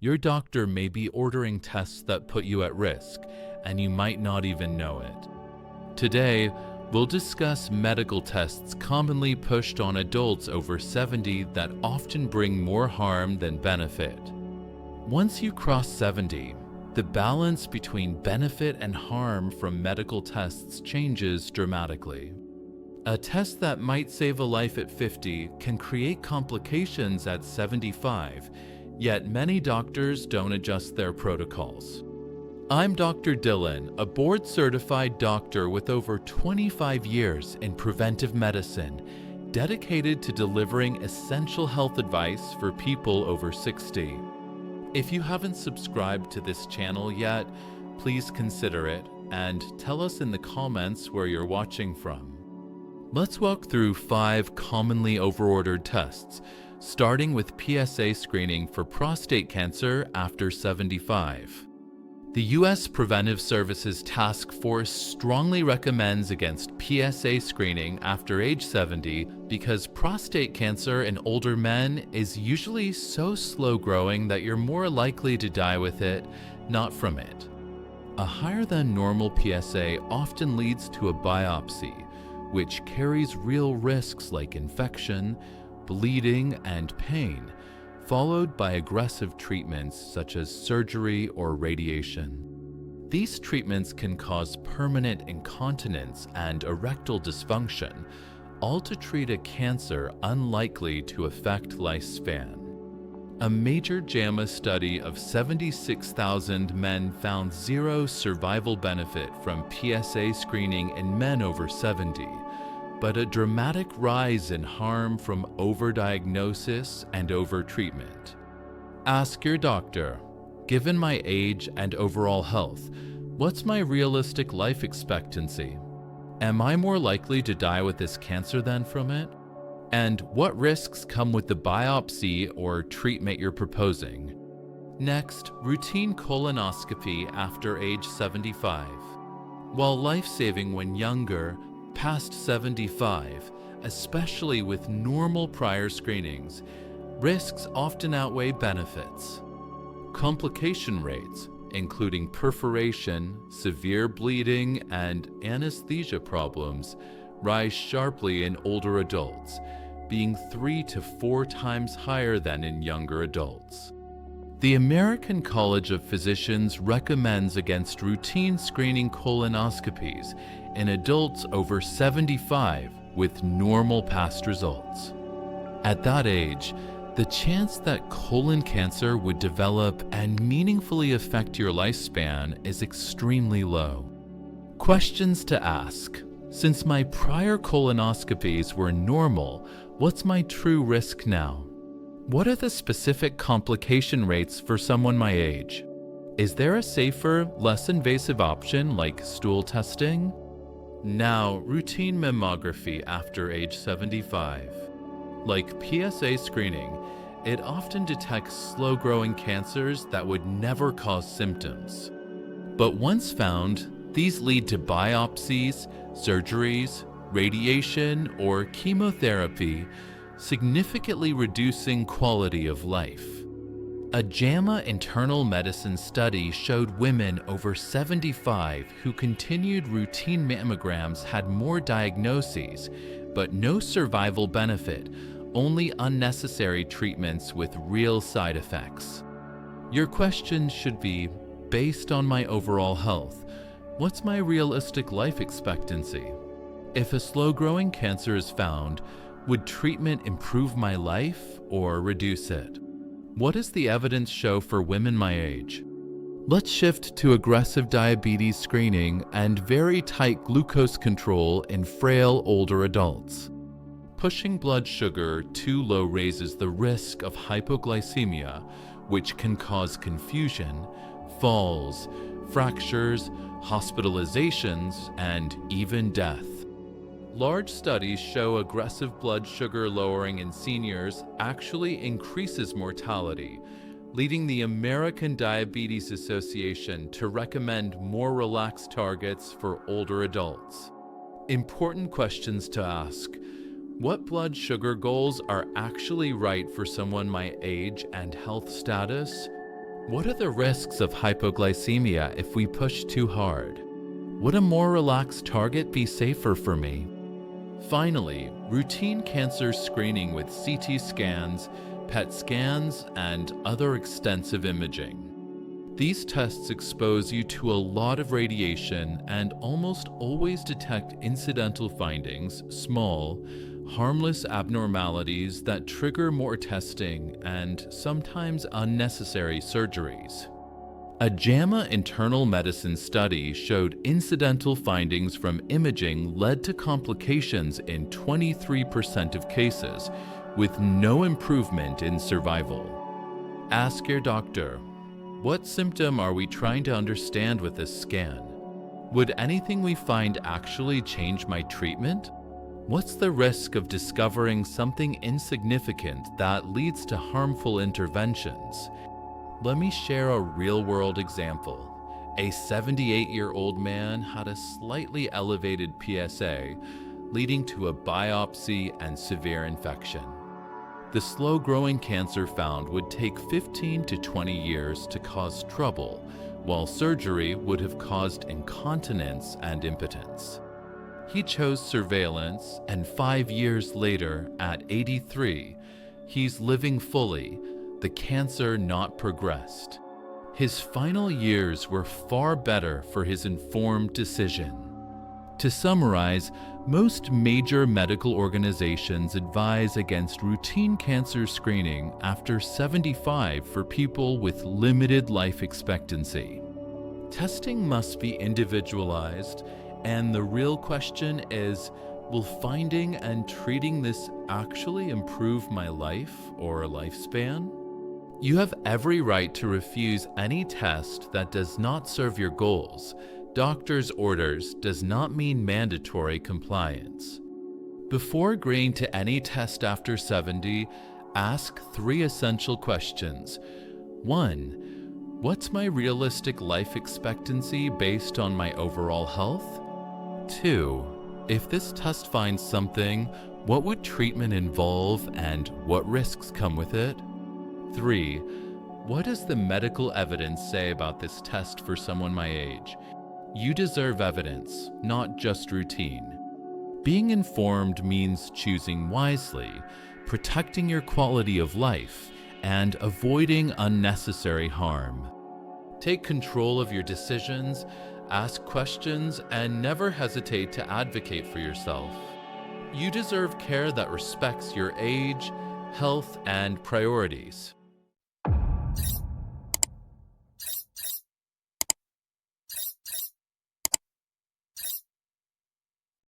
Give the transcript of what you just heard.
Your doctor may be ordering tests that put you at risk, and you might not even know it. Today, we'll discuss medical tests commonly pushed on adults over 70 that often bring more harm than benefit. Once you cross 70, the balance between benefit and harm from medical tests changes dramatically. A test that might save a life at 50 can create complications at 75, yet many doctors don't adjust their protocols. I'm Dr. Dylan, a board-certified doctor with over 25 years in preventive medicine, dedicated to delivering essential health advice for people over 60. If you haven't subscribed to this channel yet, please consider it and tell us in the comments where you're watching from. Let's walk through 5 commonly overordered tests, starting with PSA screening for prostate cancer after 75. The U.S. Preventive Services Task Force strongly recommends against PSA screening after age 70 because prostate cancer in older men is usually so slow-growing that you're more likely to die with it, not from it. A higher than normal PSA often leads to a biopsy, which carries real risks like infection, bleeding, and pain, followed by aggressive treatments such as surgery or radiation. These treatments can cause permanent incontinence and erectile dysfunction, all to treat a cancer unlikely to affect lifespan. A major JAMA study of 76,000 men found zero survival benefit from PSA screening in men over 70, but a dramatic rise in harm from overdiagnosis and overtreatment. Ask your doctor, given my age and overall health, what's my realistic life expectancy? Am I more likely to die with this cancer than from it? And what risks come with the biopsy or treatment you're proposing? Next, routine colonoscopy after age 75. While life-saving when younger, past 75, especially with normal prior screenings, risks often outweigh benefits. Complication rates, including perforation, severe bleeding, and anesthesia problems, rise sharply in older adults, being 3 to 4 times higher than in younger adults. The American College of Physicians recommends against routine screening colonoscopies in adults over 75 with normal past results. At that age, the chance that colon cancer would develop and meaningfully affect your lifespan is extremely low. Questions to ask. Since my prior colonoscopies were normal, what's my true risk now? What are the specific complication rates for someone my age? Is there a safer, less invasive option like stool testing? Now, routine mammography after age 75. Like PSA screening, it often detects slow-growing cancers that would never cause symptoms. But once found, these lead to biopsies, surgeries, radiation, or chemotherapy, significantly reducing quality of life. A JAMA internal medicine study showed women over 75 who continued routine mammograms had more diagnoses, but no survival benefit, only unnecessary treatments with real side effects. Your question should be, based on my overall health, what's my realistic life expectancy? If a slow-growing cancer is found, would treatment improve my life or reduce it? What does the evidence show for women my age? Let's shift to aggressive diabetes screening and very tight glucose control in frail older adults. Pushing blood sugar too low raises the risk of hypoglycemia, which can cause confusion, falls, fractures, hospitalizations, and even death. Large studies show aggressive blood sugar lowering in seniors actually increases mortality, leading the American Diabetes Association to recommend more relaxed targets for older adults. Important questions to ask. What blood sugar goals are actually right for someone my age and health status? What are the risks of hypoglycemia if we push too hard? Would a more relaxed target be safer for me? Finally, routine cancer screening with CT scans, PET scans, and other extensive imaging. These tests expose you to a lot of radiation and almost always detect incidental findings, small, harmless abnormalities that trigger more testing and sometimes unnecessary surgeries. A JAMA internal medicine study showed incidental findings from imaging led to complications in 23% of cases, with no improvement in survival. Ask your doctor, what symptom are we trying to understand with this scan? Would anything we find actually change my treatment? What's the risk of discovering something insignificant that leads to harmful interventions? Let me share a real-world example. A 78-year-old man had a slightly elevated PSA, leading to a biopsy and severe infection. The slow-growing cancer found would take 15 to 20 years to cause trouble, while surgery would have caused incontinence and impotence. He chose surveillance, and 5 years later, at 83, he's living fully, the cancer not progressed. His final years were far better for his informed decision. To summarize, most major medical organizations advise against routine cancer screening after 75 for people with limited life expectancy. Testing must be individualized, and the real question is, will finding and treating this actually improve my life or lifespan? You have every right to refuse any test that does not serve your goals. Doctor's orders does not mean mandatory compliance. Before agreeing to any test after 70, ask 3 essential questions. 1. What's my realistic life expectancy based on my overall health? 2. If this test finds something, what would treatment involve and what risks come with it? 3. What does the medical evidence say about this test for someone my age? You deserve evidence, not just routine. Being informed means choosing wisely, protecting your quality of life, and avoiding unnecessary harm. Take control of your decisions, ask questions, and never hesitate to advocate for yourself. You deserve care that respects your age, health, and priorities.